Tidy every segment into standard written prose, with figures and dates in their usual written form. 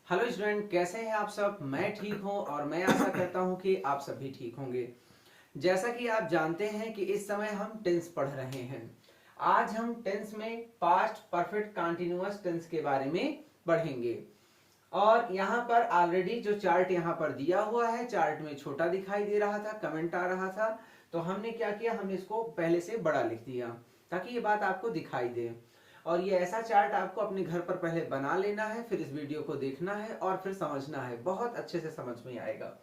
Hello student, कैसे हैं आप सब। मैं ठीक हूं और मैं आशा करता हूं कि आप सब भी ठीक होंगे। जैसा कि आप जानते हैं कि इस समय हम टेंस पढ़ रहे हैं। आज हम टेंस में पास्ट परफेक्ट कंटीन्यूअस टेंस के बारे में पढ़ेंगे। और यहाँ पर ऑलरेडी जो चार्ट यहाँ पर दिया हुआ है, चार्ट में छोटा दिखाई दे रहा था, कमेंट आ रहा था, तो हमने क्या किया, हमने इसको पहले से बड़ा लिख दिया ताकि ये बात आपको दिखाई दे। और ये ऐसा चार्ट आपको अपने घर पर पहले बना लेना है, फिर इस वीडियो को देखना है और फिर समझना है, बहुत अच्छे से समझ में आएगा।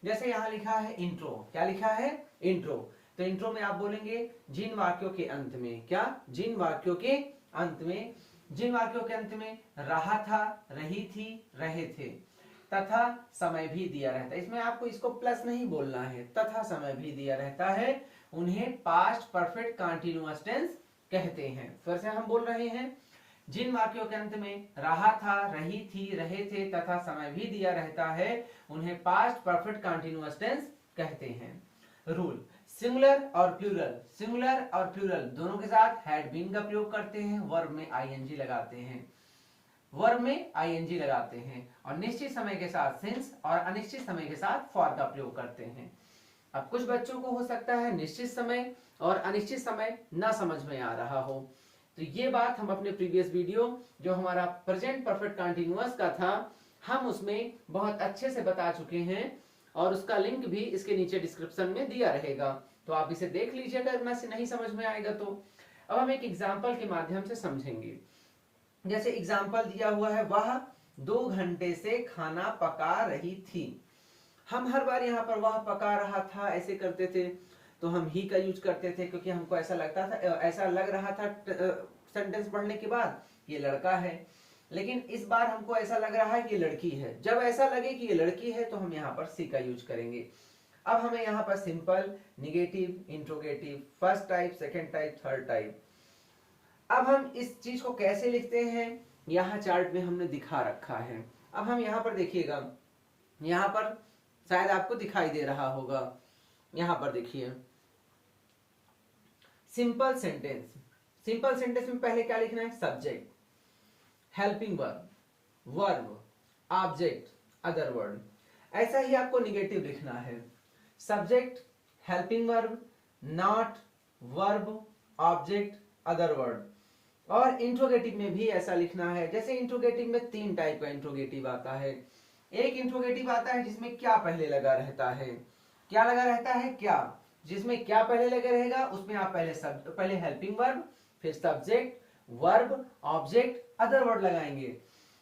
जैसे यहाँ लिखा है इंट्रो, क्या लिखा है, इंट्रो। तो इंट्रो में आप बोलेंगे जिन वाक्यों के अंत में, क्या, जिन वाक्यों के अंत में, जिन वाक्यों के अंत में रहा था, रही थी, रहे थे तथा समय भी दिया रहता है, इसमें आपको इसको प्लस नहीं बोलना है, तथा समय भी दिया रहता है, उन्हें पास्ट परफेक्ट कंटीन्यूअस टेंस कहते हैं। फिर से हम बोल रहे हैं, जिन वाक्यों के अंत में रहा था, रही थी, रहे थे तथा समय भी दिया रहता है, उन्हें पास्ट परफेक्ट कंटीन्यूअस टेंस कहते हैं। रूल, सिंगुलर और प्लूरल, सिंगुलर और प्लूरल दोनों के साथ हैड बीन का प्रयोग करते हैं, वर्ब में आईएनजी लगाते हैं, वर्ब में आईएनजी लगाते हैं, और निश्चित समय के साथ सिंस और अनिश्चित समय के साथ फॉर का प्रयोग करते हैं। अब कुछ बच्चों को हो सकता है निश्चित समय और अनिश्चित समय ना समझ में आ रहा हो, तो ये बात हम अपने प्रीवियस वीडियो जो हमारा प्रेजेंट परफेक्ट कंटीन्यूअस का था, हम उसमें बहुत अच्छे से बता चुके हैं और उसका लिंक भी इसके नीचे डिस्क्रिप्शन में दिया रहेगा, तो आप इसे देख लीजिएगा अगर नहीं समझ में आएगा तो। अब हम एक एग्जाम्पल के माध्यम से समझेंगे। जैसे एग्जाम्पल दिया हुआ है, वह 2 घंटे से खाना पका रही थी। हम हर बार यहाँ पर वह पका रहा था ऐसे करते थे, तो हम ही का यूज करते थे क्योंकि हमको ऐसा लगता था, ऐसा लग रहा था सेंटेंस पढ़ने के बाद ये लड़का है। लेकिन इस बार हमको ऐसा लग रहा है कि ये लड़की है। जब ऐसा लगे कि ये लड़की है तो हम यहाँ पर सी का यूज करेंगे। अब हमें यहाँ पर simple, negative, interrogative, first type, second type, third type. अब हम इस चीज को कैसे लिखते हैं, यहाँ चार्ट में हमने दिखा रखा है। अब हम यहाँ पर देखिएगा, यहाँ पर शायद आपको दिखाई दे रहा होगा, यहां पर देखिए सिंपल सेंटेंस। सिंपल सेंटेंस में पहले क्या लिखना है, subject, helping verb, verb, object, other word. ऐसा ही आपको निगेटिव लिखना है, subject, helping verb, not, verb, object, other word. और इंट्रोगेटिव में भी ऐसा लिखना है। जैसे इंट्रोगेटिव में 3 टाइप का इंट्रोगेटिव आता है। एक इंट्रोगेटिव आता है जिसमें क्या पहले लगा रहता है, क्या लगा रहता है, क्या, जिसमें क्या पहले लगा रहेगा उसमें आप पहले हेल्पिंग वर्ब, फिर subject, verb, object, other word लगाएंगे।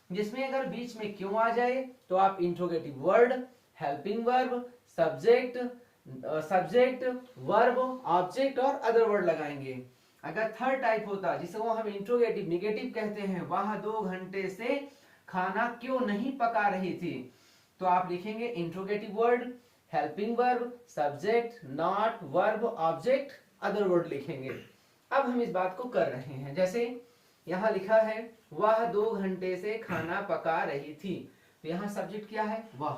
जिसमें अगर बीच में क्यों आ जाए तो आप interrogative word, helping verb, subject, verb, object और अदर वर्ड लगाएंगे। अगर थर्ड टाइप होता जिसको हम इंट्रोगेटिव निगेटिव कहते हैं, वहां 2 घंटे से खाना क्यों नहीं पका रही थी, तो आप लिखेंगे interrogative word, helping verb, subject, not, verb, object, other word लिखेंगे। अब हम इस बात को कर रहे हैं। जैसे यहां लिखा है वह 2 घंटे से खाना पका रही थी, तो यहां सब्जेक्ट क्या है, वह,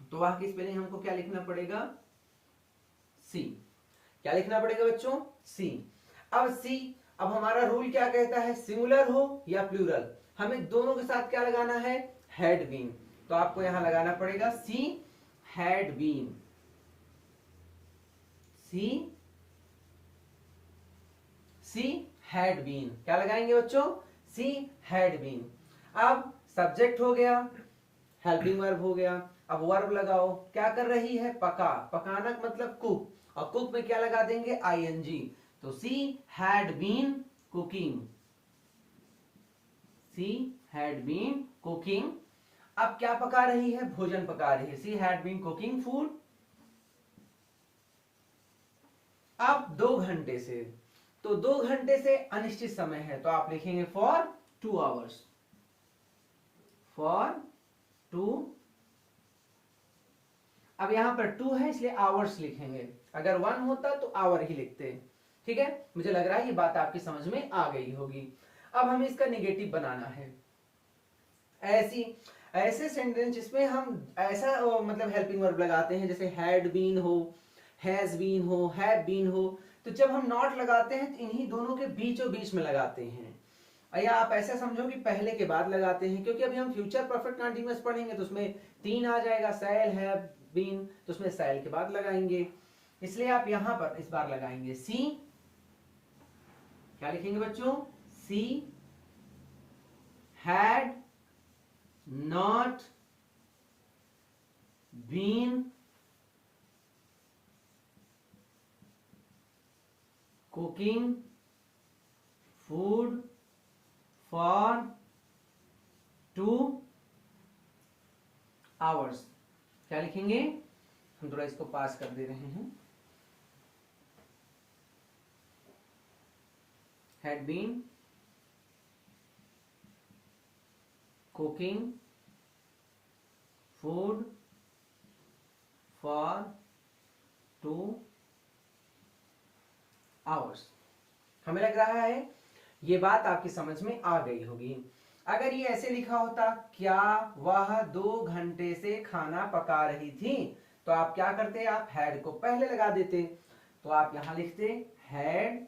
तो वह की स्पेलिंग हमको क्या लिखना पड़ेगा, सी। क्या लिखना पड़ेगा बच्चों, सी। अब सी, अब हमारा रूल क्या कहता है, सिंगुलर हो या प्लूरल, हमें दोनों के साथ क्या लगाना है, हैड बीन। तो आपको यहां लगाना पड़ेगा she had been, she had been. क्या लगाएंगे बच्चों, सी हैड बीन। अब सब्जेक्ट हो गया, हेल्पिंग वर्ब हो गया, अब वर्ब लगाओ, क्या कर रही है, पका, पकाना मतलब कुक, और कुक में क्या लगा देंगे, आईएनजी। तो she had been cooking, she had been cooking. अब क्या पका रही है, भोजन पका रही है, she had been cooking food. अब 2 घंटे से, तो 2 घंटे से अनिश्चित समय है, तो आप लिखेंगे फॉर 2 आवर्स, फॉर 2। अब यहां पर 2 है इसलिए आवर्स लिखेंगे, अगर 1 होता तो आवर ही लिखते। ठीक है, मुझे लग रहा है ये बात आपकी समझ में आ गई होगी। अब हमें इसका निगेटिव बनाना है। ऐसे सेंटेंस जिसमें हम ऐसा मतलब हेल्पिंग वर्ब लगाते हैं, जैसे हैड बीन हो, हैज बीन हो, हैव बीन हो, तो जब हम नॉट लगाते हैं तो इन्हीं दोनों के बीचों बीच में लगाते हैं। या आप ऐसा समझो कि पहले के बाद लगाते हैं, क्योंकि अभी हम फ्यूचर परफेक्ट कंटीन्यूअस पढ़ेंगे तो उसमें 3 आ जाएगा, सेल है बीन, तो उसमें सेल के बाद लगाएंगे, इसलिए आप यहां पर इस बार लगाएंगे सी। क्या लिखेंगे बच्चों? She had not been cooking food for 2 hours. क्या लिखेंगे? हम थोड़ा इसको पास कर दे रहे हैं। had been cooking food for 2 hours। हमें लग रहा है ये बात आपकी समझ में आ गई होगी। अगर ये ऐसे लिखा होता, क्या वह 2 घंटे से खाना पका रही थी, तो आप क्या करते? आप हैड को पहले लगा देते। तो आप यहां लिखते हैड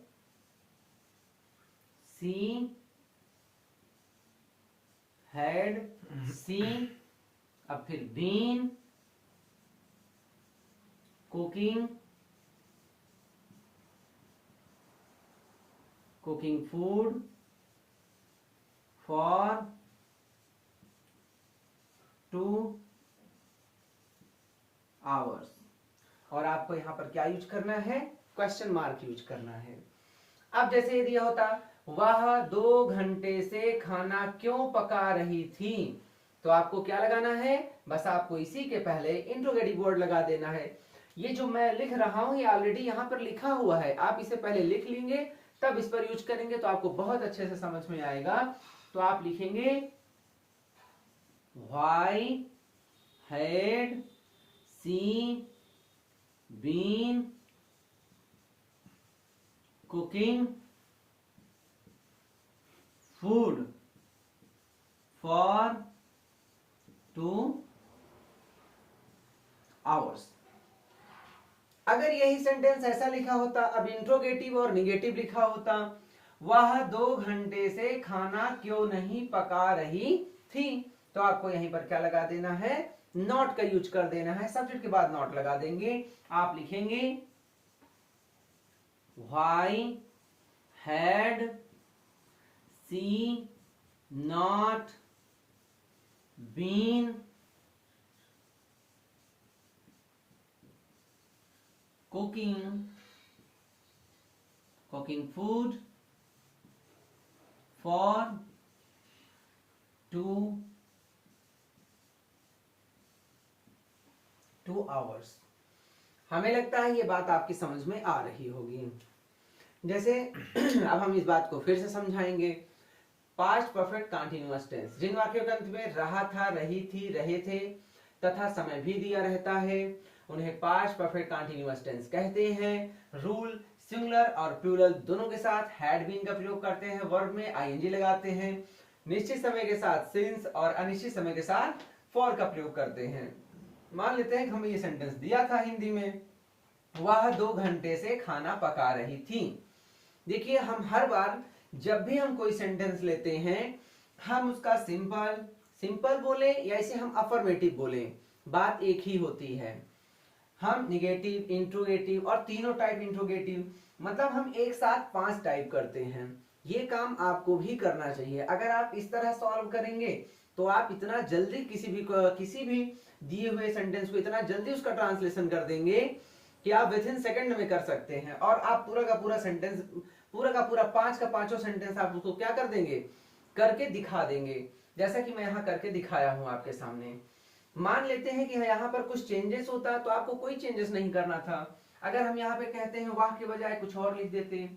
सी, हैड सी, अब फिर been cooking food for 2 hours. और आपको यहां पर क्या यूज करना है? क्वेश्चन मार्क यूज करना है। अब जैसे ये दिया होता, वह 2 घंटे से खाना क्यों पका रही थी, तो आपको क्या लगाना है? बस आपको इसी के पहले इंट्रोगेटिव वर्ड लगा देना है। ये जो मैं लिख रहा हूं ये ऑलरेडी यहां पर लिखा हुआ है, आप इसे पहले लिख लेंगे तब इस पर यूज करेंगे तो आपको बहुत अच्छे से समझ में आएगा। तो आप लिखेंगे why had she been cooking food for 2 hours. अगर यही सेंटेंस ऐसा लिखा होता, अब इंट्रोगेटिव और निगेटिव लिखा होता, वह 2 घंटे से खाना क्यों नहीं पका रही थी, तो आपको यहीं पर क्या लगा देना है? नॉट का यूज कर देना है, सब्जेक्ट के बाद नॉट लगा देंगे। आप लिखेंगे why had she not been cooking food for 2 hours. हमें लगता है ये बात आपकी समझ में आ रही होगी। जैसे अब हम इस बात को फिर से समझाएंगे। पास्ट परफेक्ट कंटीन्यूअस टेंस, जिन वाक्यों के अंत में रहा था, रही थी, रहे थे तथा समय भी दिया रहता है उन्हें पास्ट परफेक्ट कंटीन्यूअस टेंस कहते हैं। रूल सिंगुलर और प्लूरल दोनों के साथ हैड बीन का प्रयोग करते हैं, वर्ब में आईएनजी लगाते हैं। निश्चित समय के साथ सिंस और अनिश्चित समय के साथ फॉर का प्रयोग करते हैं। मान लेते हैं कि हमें ये सेंटेंस दिया था हिंदी में, वह 2 घंटे से खाना पका रही थी। देखिए हम हर बार जब भी हम कोई सेंटेंस लेते हैं हम उसका सिंपल बोले या इसे हम अफर्मेटिव बोले, बात एक ही होती है। हम निगेटिव, इंट्रोगेटिव और तीनों टाइप इंट्रोगेटिव, मतलब हम एक साथ 5 टाइप करते हैं। ये काम आपको भी करना चाहिए। अगर आप इस तरह सॉल्व करेंगे तो आप इतना जल्दी किसी भी दिए हुए सेंटेंस को इतना जल्दी उसका ट्रांसलेशन कर देंगे कि आप विद इन सेकंड में कर सकते हैं, और आप पूरा का पूरा सेंटेंस, पूरा का पूरा 5 का 5 सेंटेंस आप उसको क्या कर देंगे? करके दिखा देंगे, जैसा कि मैं यहाँ करके दिखाया हूँ आपके सामने। मान लेते हैं कि यहाँ पर कुछ चेंजेस होता तो आपको कोई चेंजेस नहीं करना था। अगर हम यहाँ पे कहते हैं वाह के बजाय कुछ और लिख देते,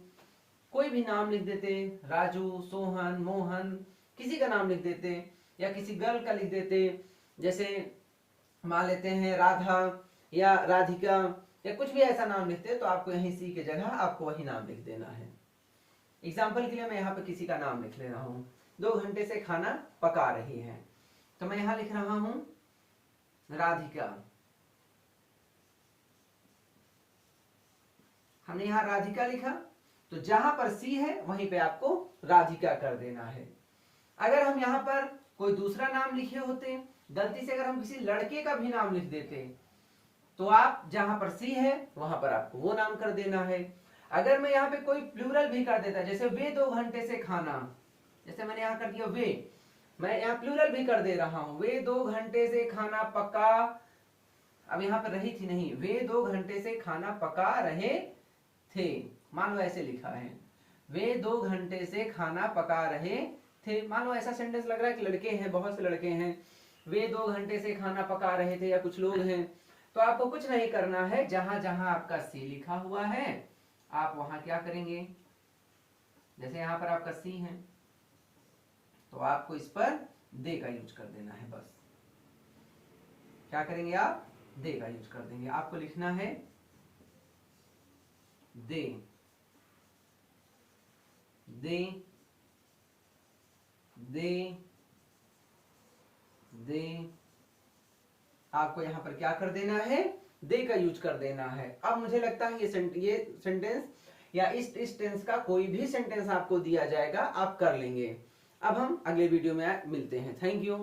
कोई भी नाम लिख देते, राजू, सोहन, मोहन, किसी का नाम लिख देते या किसी गर्ल का लिख देते, जैसे मान लेते हैं राधा या राधिका या कुछ भी ऐसा नाम लिखते, तो आपको यहीं सी के जगह आपको वही नाम लिख देना है। एग्जाम्पल के लिए मैं यहाँ पे किसी का नाम लिख ले रहा हूँ, 2 घंटे से खाना पका रही है, तो मैं यहाँ लिख रहा हूँ राधिका। हमने यहाँ राधिका लिखा तो जहां पर सी है वहीं पे आपको राधिका कर देना है। अगर हम यहाँ पर कोई दूसरा नाम लिखे होते, गलती से अगर हम किसी लड़के का भी नाम लिख देते, तो आप जहां पर सी है वहां पर आपको वो नाम कर देना है। अगर मैं यहाँ पे कोई प्लूरल भी कर देता, जैसे वे 2 घंटे से खाना, जैसे मैंने यहाँ कर दिया वे, मैं यहाँ प्लूरल भी कर दे रहा हूं, वे 2 घंटे से खाना पका, अब यहाँ पर रही थी नहीं, वे 2 घंटे से खाना पका रहे थे, मान लो ऐसे लिखा है, वे 2 घंटे से खाना पका रहे थे, मान लो ऐसा सेंटेंस लग रहा है कि लड़के हैं, बहुत से लड़के हैं, वे 2 घंटे से खाना पका रहे थे या कुछ लोग हैं, तो आपको कुछ नहीं करना है, जहां जहां आपका सी लिखा हुआ है आप वहां क्या करेंगे, जैसे यहां पर आपका सी है तो आपको इस पर दे का यूज कर देना है, बस क्या करेंगे आप, दे का यूज कर देंगे। आपको लिखना है दे, दे, दे, दे, आपको यहां पर क्या कर देना है, दे का यूज कर देना है। अब मुझे लगता है ये सेंटेंस या इस टेंस का कोई भी सेंटेंस आपको दिया जाएगा आप कर लेंगे। अब हम अगले वीडियो में मिलते हैं। Thank you.